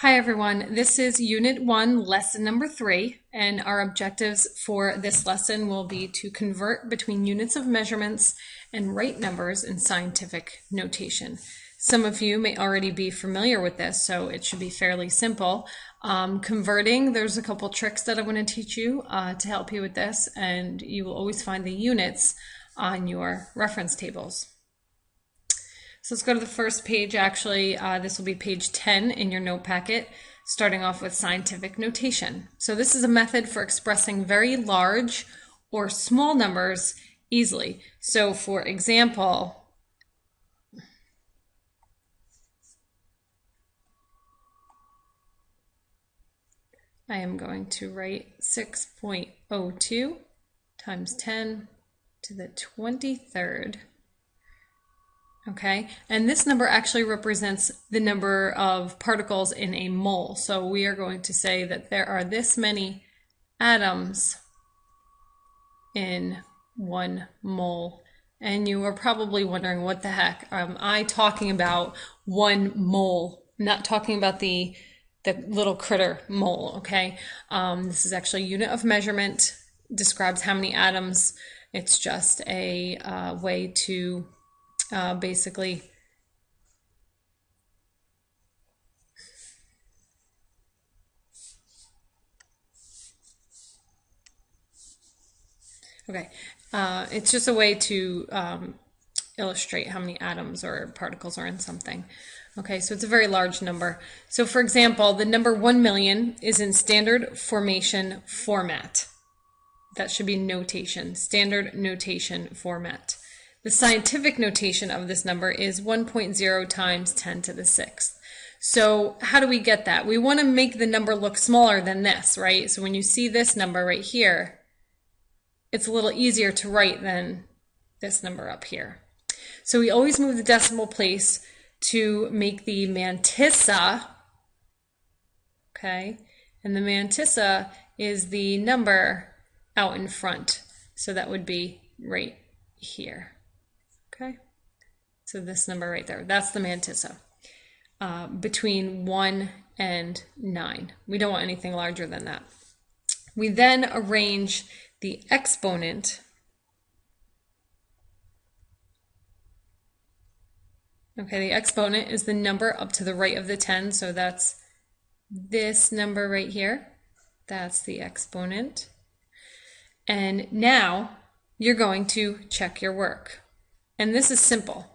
Hi everyone, this is Unit 1, Lesson number 3, and our objectives for this lesson will be to convert between units of measurements and write numbers in scientific notation. Some of you may already be familiar with this, so it should be fairly simple. Converting, there's a couple tricks that I want to teach you to help you with this, and you will always find the units on your reference tables. So let's go to the first page. Actually, this will be page 10 in your note packet, starting off with scientific notation. So this is a method for expressing very large or small numbers easily. So for example, I am going to write 6.02 times 10 to the 23rd. Okay, and this number actually represents the number of particles in a mole. So we are going to say that there are this many atoms in 1 mole. And you are probably wondering, what the heck am I talking about 1 mole? I'm not talking about the little critter mole, okay? This is actually a unit of measurement, describes how many atoms. It's just a way to basically it's just a way to illustrate how many atoms or particles are in something. Okay, so it's a very large number. So for example, the number 1 million is in standard formation format. That should be notation, standard notation format. The scientific notation of this number is 1.0 times 10 to the 6th. So how do we get that? We want to make the number look smaller than this, right? So when you see this number right here, it's a little easier to write than this number up here. So we always move the decimal place to make the mantissa, okay? And the mantissa is the number out in front. So that would be right here. Okay, so this number right there, that's the mantissa, between 1 and 9. We don't want anything larger than that. We then arrange the exponent. Okay, the exponent is the number up to the right of the 10, so that's this number right here. That's the exponent. And now you're going to check your work. And this is simple,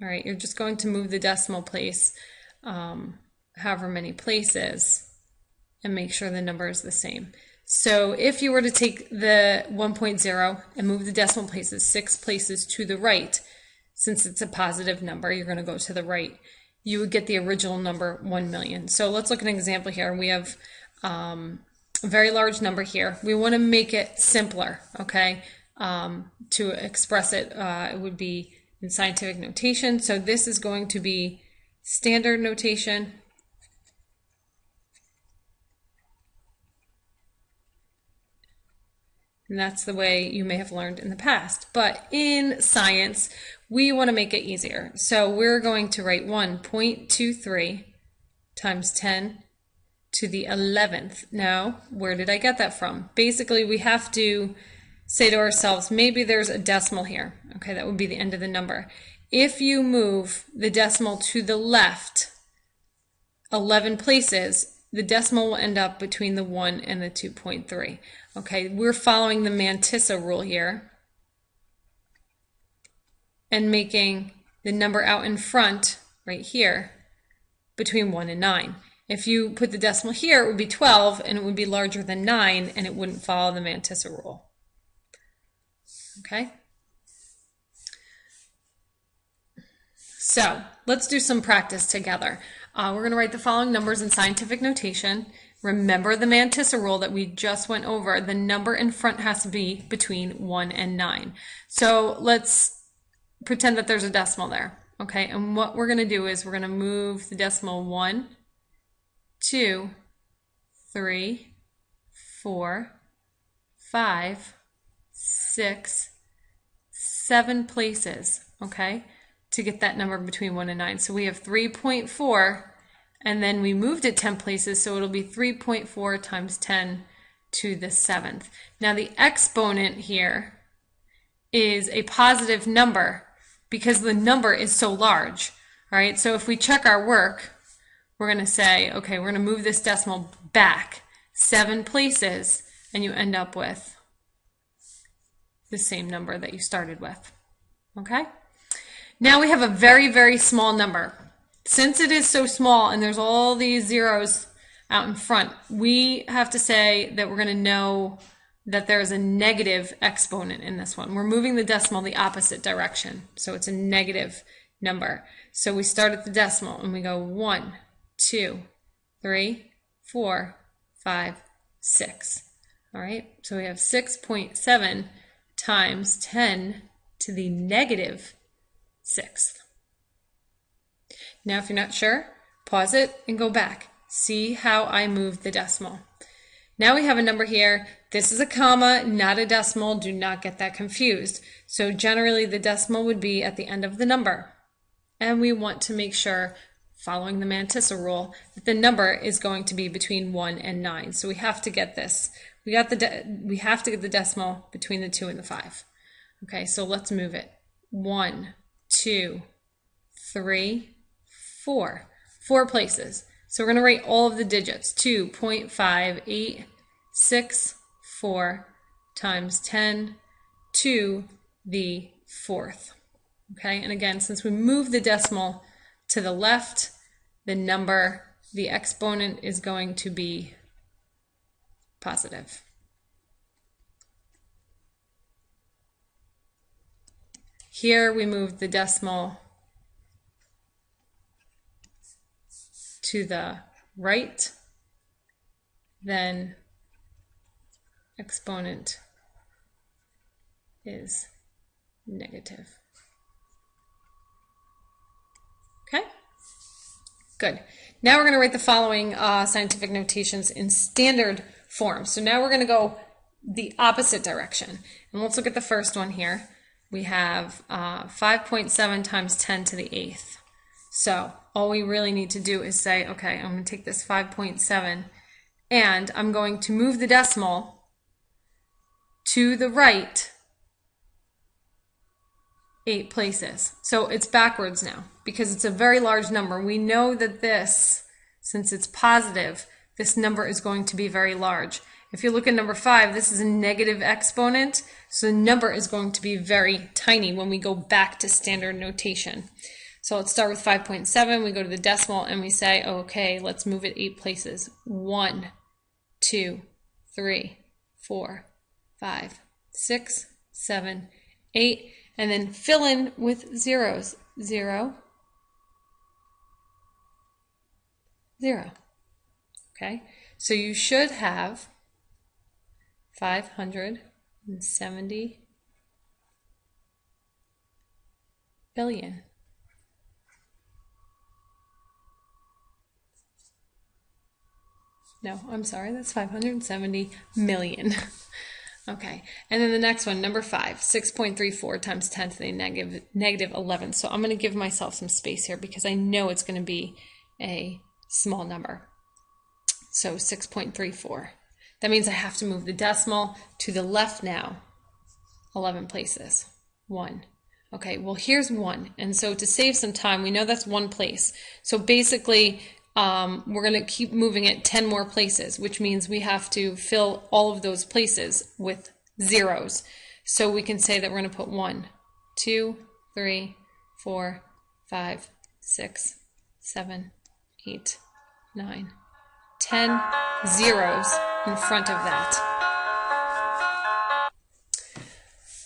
all right? You're just going to move the decimal place however many places and make sure the number is the same. So if you were to take the 1.0 and move the decimal places 6 places to the right, since it's a positive number, you're going to go to the right, you would get the original number 1 million. So let's look at an example here. We have a very large number here. We want to make it simpler, okay? To express it, it would be in scientific notation. So this is going to be standard notation. And that's the way you may have learned in the past. But in science, we want to make it easier. So we're going to write 1.23 times 10 to the 11th. Now, where did I get that from? Basically, we have to say to ourselves, maybe there's a decimal here. Okay, that would be the end of the number. If you move the decimal to the left 11 places, the decimal will end up between the 1 and the 2.3. Okay, we're following the mantissa rule here and making the number out in front right here between 1 and 9. If you put the decimal here, it would be 12 and it would be larger than 9 and it wouldn't follow the mantissa rule. Okay, so let's do some practice together. We're going to write the following numbers in scientific notation. Remember the mantissa rule that we just went over. The number in front has to be between 1 and 9. So let's pretend that there's a decimal there. Okay, and what we're going to do is we're going to move the decimal 1, 2, 3, 4, 5, 6, 7 places, okay, to get that number between 1 and 9. So we have 3.4 and then we moved it 10 places, so it'll be 3.4 times 10 to the 7th. Now the exponent here is a positive number because the number is so large. All right, so if we check our work, we're going to say, okay, we're going to move this decimal back 7 places, and you end up with the same number that you started with. Okay? Now we have a very, very small number. Since it is so small and there's all these zeros out in front, we have to say that we're going to know that there's a negative exponent in this one. We're moving the decimal the opposite direction, so it's a negative number. So we start at the decimal and we go 1, 2, 3, 4, 5, 6. All right, so we have 6.7 times 10 to the negative 6th. Now, if you're not sure, pause it and go back. See how I moved the decimal. Now we have a number here. This is a comma, not a decimal. Do not get that confused. So generally the decimal would be at the end of the number. And we want to make sure, following the Mantissa rule, that the number is going to be between 1 and 9. So we have to get this. We have to get the decimal between the 2 and the 5. Okay, so let's move it. 1, 2, 3, 4. 4 places. So we're going to write all of the digits. 2.5864 times 10 to the 4th. Okay, and again, since we move the decimal to the left, the number, the exponent is going to be positive. Here we move the decimal to the right, then exponent is negative. Okay, good. Now we're going to write the following scientific notations in standard form. So now we're going to go the opposite direction. And let's look at the first one here. We have 5.7 times 10 to the 8th. So all we really need to do is say, okay, I'm going to take this 5.7 and I'm going to move the decimal to the right 8 places. So it's backwards now because it's a very large number. We know that this, since it's positive, this number is going to be very large. If you look at number 5, this is a negative exponent, so the number is going to be very tiny when we go back to standard notation. So let's start with 5.7. We go to the decimal and we say, okay, let's move it 8 places. 1, 2, 3, 4, 5, 6, 7, 8, and then fill in with zeros. 0, 0. Okay, so you should have 570 billion. No, I'm sorry, that's 570 million. Okay, and then the next one, number 5, 6.34 times 10 to the negative 11. So I'm going to give myself some space here because I know it's going to be a small number. So 6.34. That means I have to move the decimal to the left now, 11 places. 1. Okay, well here's 1. And so to save some time, we know that's 1 place. So basically, we're going to keep moving it 10 more places, which means we have to fill all of those places with zeros. So we can say that we're going to put 1, 2, 3, 4, 5, 6, 7, 8, 9, 10 zeros in front of that.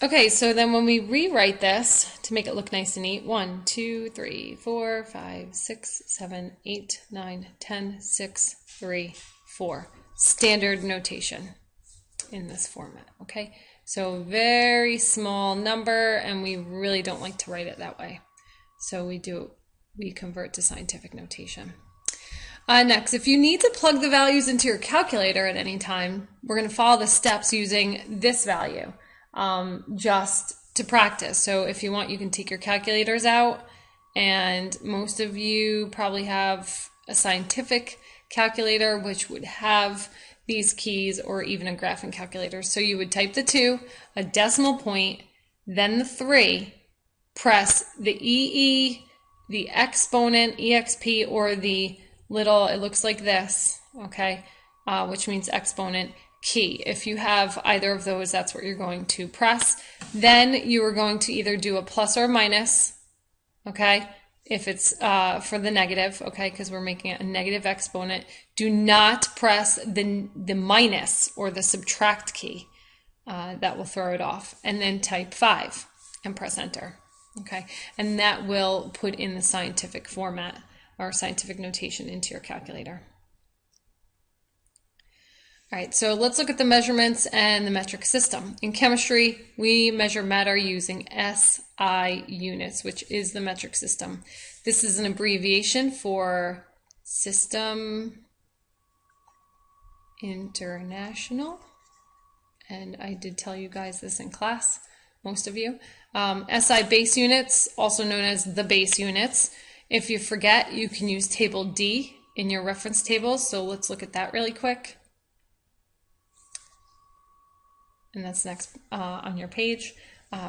Okay, so then when we rewrite this to make it look nice and neat, 1, 2, 3, 4, 5, 6, 7, 8, 9, 10, 6, 3, 4. Standard notation in this format, okay? So very small number, and we really don't like to write it that way. So we convert to scientific notation. Next, if you need to plug the values into your calculator at any time, we're going to follow the steps using this value. Just to practice. So if you want, you can take your calculators out, and most of you probably have a scientific calculator, which would have these keys, or even a graphing calculator. So you would type the 2, a decimal point, then the 3, press the EE, the exponent, EXP, or the little, it looks like this, okay, which means exponent key. If you have either of those, that's what you're going to press. Then you are going to either do a plus or a minus, okay, if it's for the negative, okay, because we're making it a negative exponent. Do not press the minus or the subtract key. That will throw it off. And then type 5 and press enter, okay, and that will put in the scientific format or scientific notation into your calculator. All right, so let's look at the measurements and the metric system. In chemistry, we measure matter using SI units, which is the metric system. This is an abbreviation for System International, and I did tell you guys this in class, most of you. SI base units, also known as the base units. If you forget, you can use table D in your reference tables, so let's look at that really quick. And that's next on your page.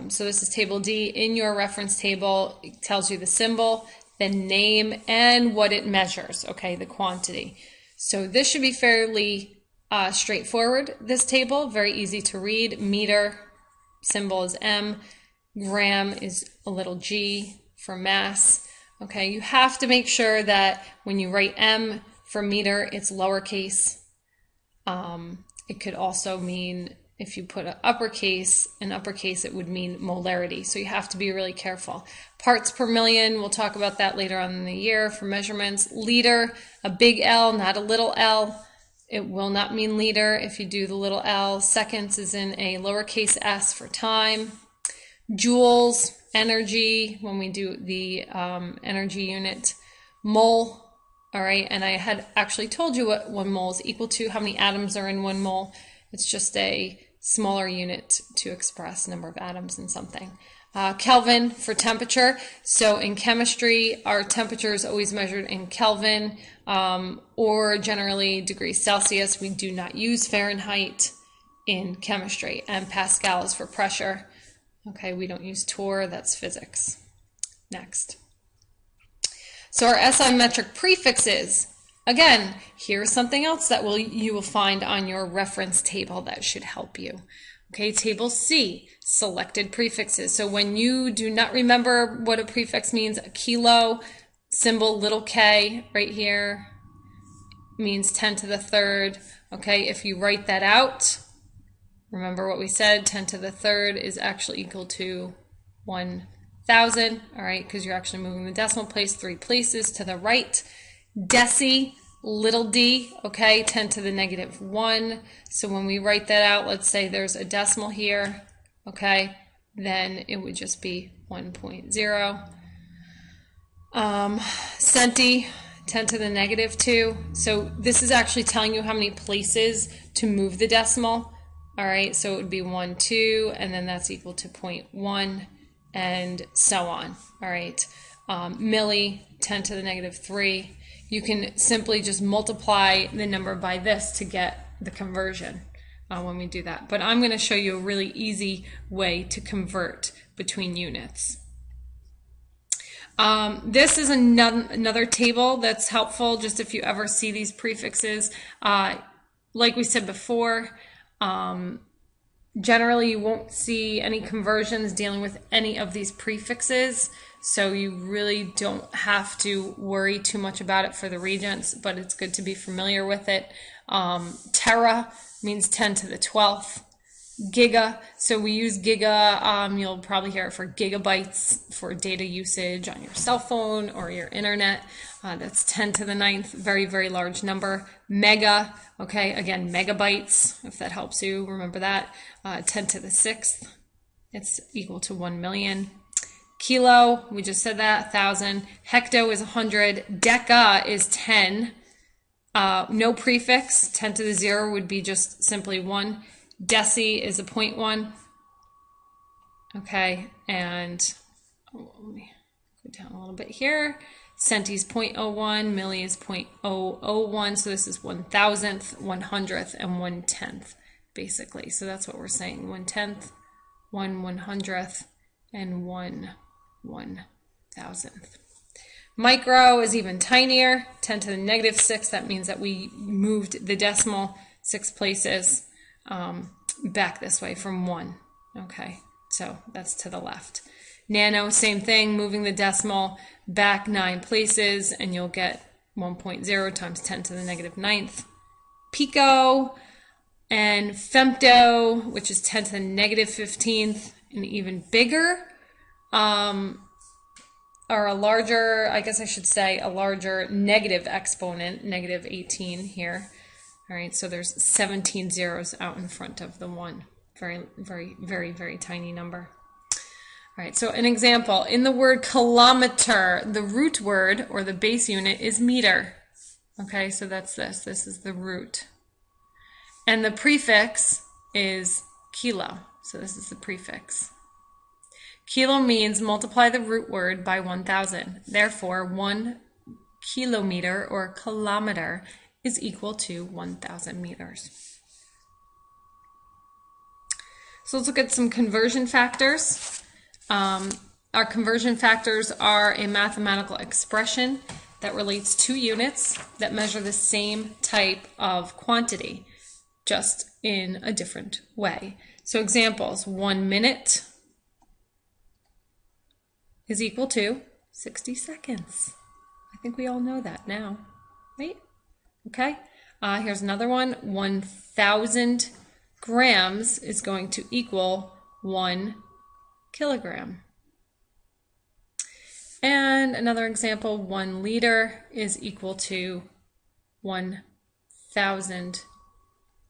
So this is table D. In your reference table, it tells you the symbol, the name, and what it measures, okay, the quantity. So this should be fairly straightforward, this table, very easy to read. Meter, symbol is M, gram is a little g for mass. Okay, you have to make sure that when you write M for meter, it's lowercase. It could also mean, if you put an uppercase, it would mean molarity. So you have to be really careful. Parts per million, we'll talk about that later on in the year for measurements. Liter, a big L, not a little l. It will not mean liter if you do the little l. Seconds is in a lowercase s for time. Joules, energy, when we do the energy unit. Mole, all right, and I had actually told you what 1 mole is equal to, how many atoms are in 1 mole. It's just a smaller unit to express number of atoms in something. Kelvin for temperature. So in chemistry, our temperature is always measured in Kelvin or generally degrees Celsius. We do not use Fahrenheit in chemistry. And Pascal is for pressure. Okay, we don't use torr, that's physics. Next. So our SI metric prefixes. Again, here's something else that you will find on your reference table that should help you. Okay, table C, selected prefixes. So when you do not remember what a prefix means, a kilo, symbol little k right here means 10 to the third. Okay, if you write that out, remember what we said, 10 to the third is actually equal to 1,000, all right, because you're actually moving the decimal place 3 places to the right. Deci, little d, okay, 10 to the negative 1. So when we write that out, let's say there's a decimal here, okay, then it would just be 1.0. Centi, 10 to the negative 2. So this is actually telling you how many places to move the decimal. All right, so it would be 1, 2, and then that's equal to 0.1, and so on. All right, milli, 10 to the negative 3. You can simply just multiply the number by this to get the conversion when we do that. But I'm going to show you a really easy way to convert between units. This is another table that's helpful, just if you ever see these prefixes. Like we said before, generally you won't see any conversions dealing with any of these prefixes, so you really don't have to worry too much about it for the regents, but it's good to be familiar with it. Tera means 10 to the 12th. Giga, so we use giga, you'll probably hear it for gigabytes for data usage on your cell phone or your internet. That's 10 to the 9th, very, very large number. Mega, okay, again, megabytes, if that helps you, remember that. 10 to the 6th, it's equal to 1 million. Kilo, we just said that, 1,000. Hecto is 100. Deca is 10. No prefix, 10 to the 0 would be just simply 1. Deci is a 0.1. Okay, and let me go down a little bit here. Centi is 0.01, milli is 0.001, so this is 1,000th, 100th, and 1/10th, basically. So that's what we're saying, 1/10th, 1/100th, and 1/1000th. Micro is even tinier, 10 to the negative 6. That means that we moved the decimal 6 places back this way from 1. Okay, so that's to the left. Nano, same thing, moving the decimal back 9 places, and you'll get 1.0 times 10 to the negative 9th. Pico and femto, which is 10 to the negative 15th, and even bigger, are a larger, I guess I should say, a larger negative exponent, negative 18 here. All right, so there's 17 zeros out in front of the 1. Very, very, very, very tiny number. All right, so an example, in the word kilometer, the root word or the base unit is meter. Okay, so that's this. This is the root. And the prefix is kilo. So this is the prefix. Kilo means multiply the root word by 1,000. Therefore, 1 kilometer or kilometer is equal to 1,000 meters. So let's look at some conversion factors. Our conversion factors are a mathematical expression that relates 2 units that measure the same type of quantity, just in a different way. So examples, 1 minute is equal to 60 seconds. I think we all know that now, right? Okay, here's another one. 1,000 grams is going to equal 1 kilogram. And another example, 1 liter is equal to 1,000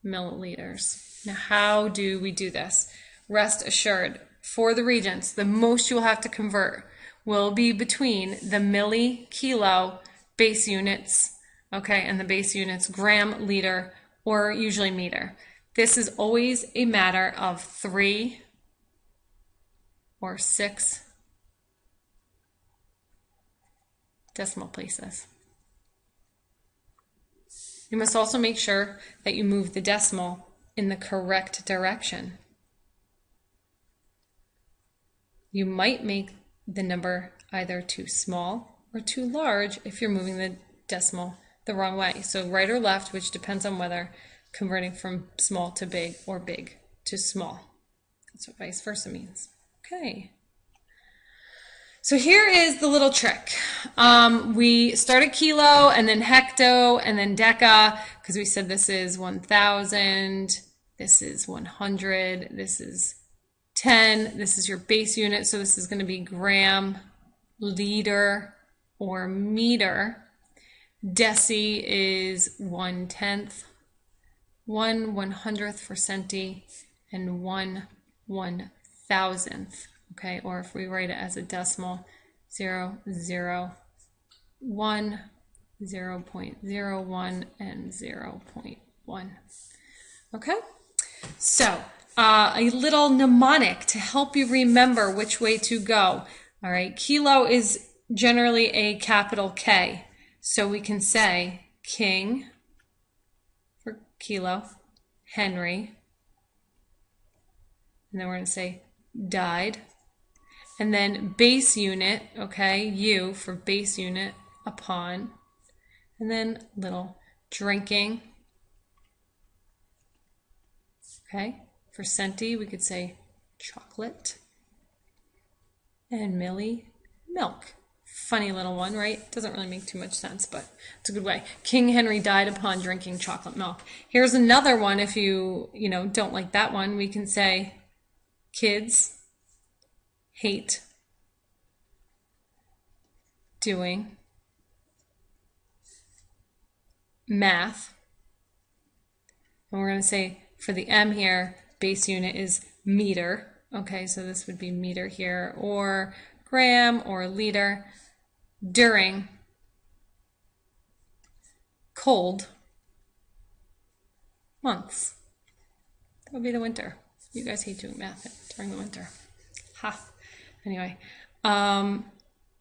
milliliters. Now, how do we do this? Rest assured, for the Regents, the most you'll have to convert will be between the milli, kilo base units, okay, and the base units gram, liter, or usually meter. This is always a matter of 3 or 6 decimal places. You must also make sure that you move the decimal in the correct direction. You might make the number either too small or too large if you're moving the decimal the wrong way. So right or left, which depends on whether converting from small to big or big to small. That's what vice versa means. Okay. So here is the little trick. We started kilo and then hecto and then deca because we said this is 1,000, this is 100, this is 10, this is your base unit, so this is going to be gram, liter, or meter. Deci is 1/10, 1/100th for centi, and 1/1000th. Okay, or if we write it as a decimal, 0, 0, 1, 0.01, and 0.1. Okay, so a little mnemonic to help you remember which way to go. All right, kilo is generally a capital K, so we can say King for kilo, Henry, and then we're going to say died. And then base unit, okay, U for base unit, upon. And then little drinking. Okay, for centi, we could say chocolate. And milli, milk. Funny little one, right? Doesn't really make too much sense, but it's a good way. King Henry died upon drinking chocolate milk. Here's another one. If you don't like that one, we can say kids hate doing math. And we're going to say for the M here, base unit is meter. Okay, so this would be meter here, or gram or liter. During cold months. That would be the winter. You guys hate doing math during the winter. Ha. Anyway,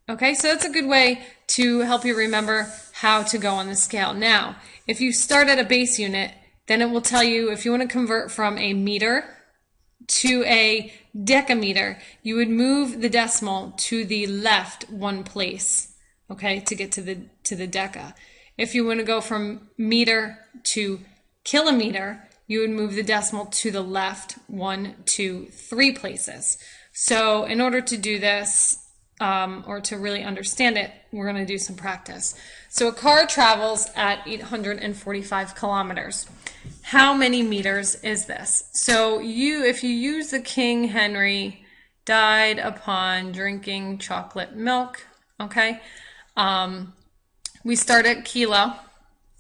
Okay, so that's a good way to help you remember how to go on the scale. Now, if you start at a base unit, then it will tell you if you want to convert from a meter to a decameter, you would move the decimal to the left one place, okay, to get to the deca. If you want to go from meter to kilometer, you would move the decimal to the left 1, 2, 3 places. So in order to do this, or to really understand it, we're going to do some practice. So a car travels at 845 kilometers. How many meters is this? So if you use the King Henry died upon drinking chocolate milk, okay? We start at kilo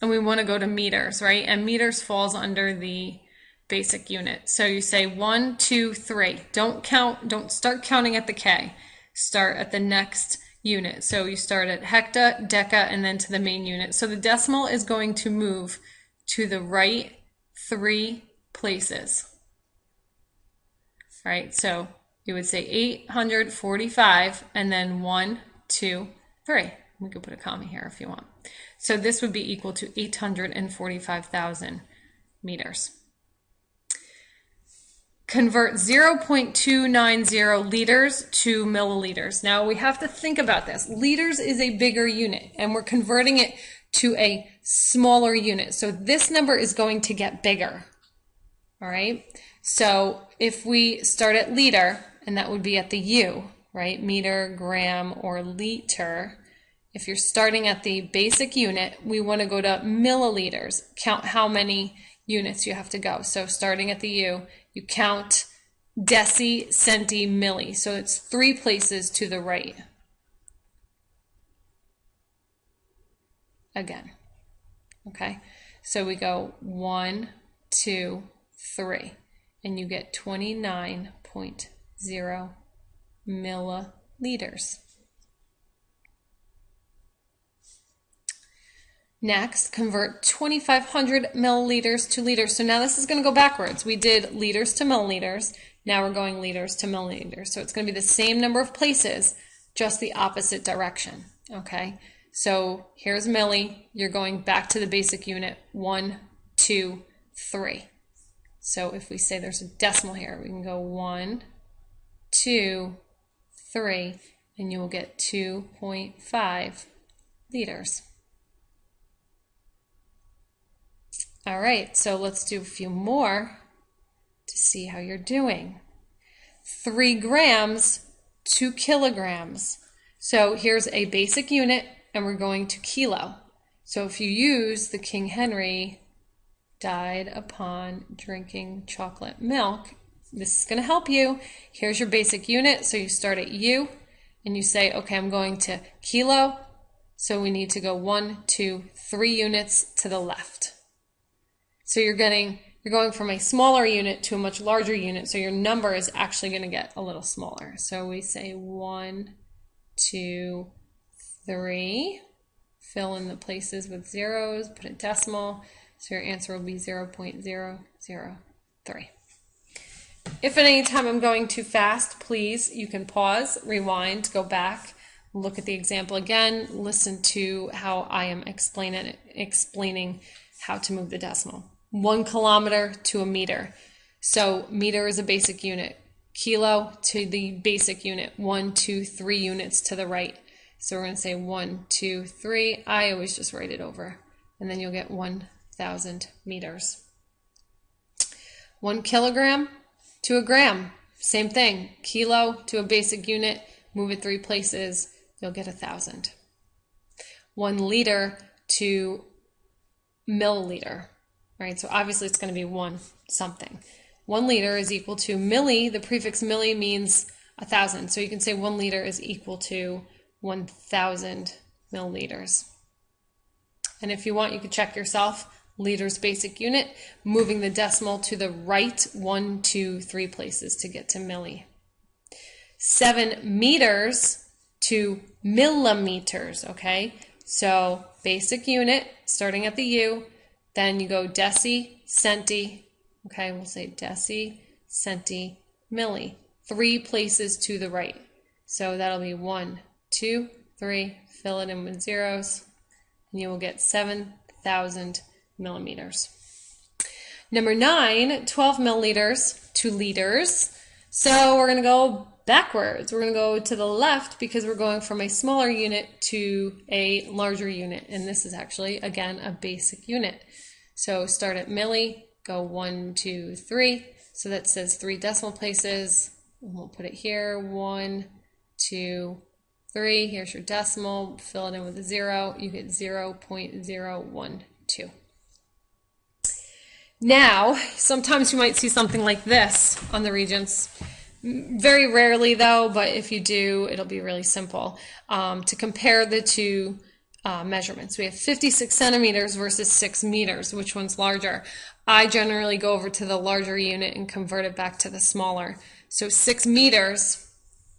and we want to go to meters, right? And meters falls under the basic unit. So you say 1, 2, 3. Don't start counting at the K. Start at the next unit. So you start at hecta, deca, and then to the main unit. So the decimal is going to move to the right 3 places. All right, so you would say 845 and then 1, 2, 3. We could put a comma here if you want. So this would be equal to 845,000 meters. Convert 0.290 liters to milliliters. Now we have to think about this. Liters is a bigger unit and we're converting it to a smaller unit. So this number is going to get bigger. All right. So if we start at liter, and that would be at the U, right? Meter, gram, or liter. If you're starting at the basic unit, we want to go to milliliters. Count how many units you have to go. So starting at the U, you count deci, centi, milli. So it's 3 places to the right. Again. Okay. So we go 1, 2, 3. And you get 29.0 milliliters. Next, convert 2,500 milliliters to liters. So now this is going to go backwards. We did liters to milliliters. Now we're going liters to milliliters. So it's going to be the same number of places, just the opposite direction. Okay. So here's milli. You're going back to the basic unit. 1, 2, 3. So if we say there's a decimal here, we can go 1, 2, 3, and you will get 2.5 liters. All right, so let's do a few more to see how you're doing. 3 grams to kilograms. So here's a basic unit, and we're going to kilo. So if you use the King Henry died upon drinking chocolate milk, this is going to help you. Here's your basic unit. So you start at U, and you say, okay, I'm going to kilo. So we need to go 1, 2, 3 units to the left. So you're going from a smaller unit to a much larger unit, so your number is actually going to get a little smaller. So we say 1, 2, 3, fill in the places with zeros, put a decimal, so your answer will be 0.003. If at any time I'm going too fast, please, you can pause, rewind, go back, look at the example again, listen to how I am explaining how to move the decimal. 1 kilometer to a meter. So meter is a basic unit. Kilo to the basic unit. 1, 2, 3 units to the right. So we're going to say 1, 2, 3. I always just write it over. And then you'll get 1,000 meters. 1 kilogram to a gram. Same thing. Kilo to a basic unit. Move it 3 places. You'll get 1,000. 1 liter to milliliter. Right, so obviously it's going to be 1 something. 1 liter is equal to milli. The prefix milli means 1,000. So you can say 1 liter is equal to 1,000 milliliters. And if you want, you could check yourself. Liters basic unit, moving the decimal to the right 1, 2, 3 places to get to milli. 7 meters to millimeters, okay? So basic unit, starting at the U, then you go deci, centi, okay, we'll say deci, centi, milli. 3 places to the right. So that'll be 1, 2, 3, fill it in with zeros, and you will get 7,000 millimeters. Number 9, 12 milliliters to liters. So we're going to go backwards. We're going to go to the left because we're going from a smaller unit to a larger unit. And this is actually, again, a basic unit. So start at milli, go 1, 2, 3. So that says 3 decimal places. And we'll put it here, 1, 2, 3. Here's your decimal. Fill it in with a 0. You get 0.012. Now, sometimes you might see something like this on the Regents. Very rarely though, but if you do, it'll be really simple. To compare the two measurements, we have 56 centimeters versus 6 meters. Which one's larger? I generally go over to the larger unit and convert it back to the smaller. So 6 meters,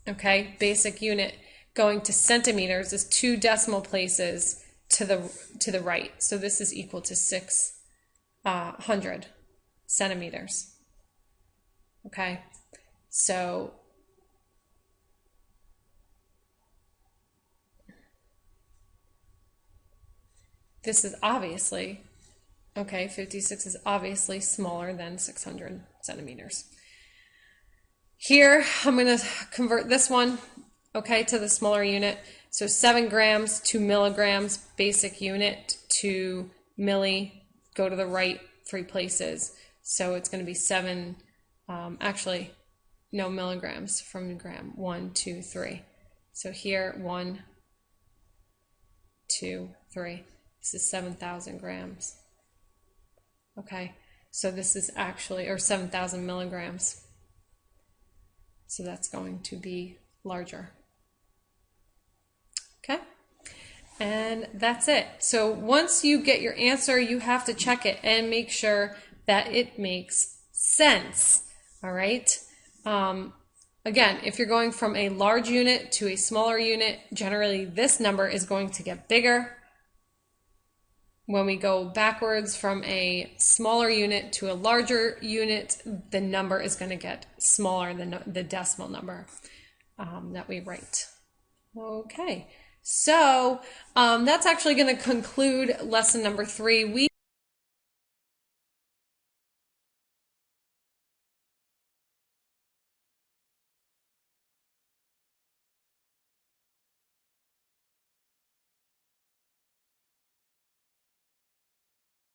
okay, basic unit, going to centimeters is 2 decimal places to the right. So this is equal to 600 centimeters. Okay, so this is obviously, okay, 56 is obviously smaller than 600 centimeters. Here, I'm going to convert this one, okay, to the smaller unit. So 7 grams to milligrams, basic unit, to milli, go to the right 3 places. So it's going to be 7, actually, no, milligrams from gram. 1, 2, 3. So here, 1, 2, 3. This is 7,000 grams. Okay, so this is actually, or 7,000 milligrams. So that's going to be larger. Okay, and that's it. So once you get your answer, you have to check it and make sure that it makes sense. All right. Again, if you're going from a large unit to a smaller unit, generally this number is going to get bigger. When we go backwards from a smaller unit to a larger unit, the number is going to get smaller than the decimal number that we write. Okay, so that's actually going to conclude lesson number 3.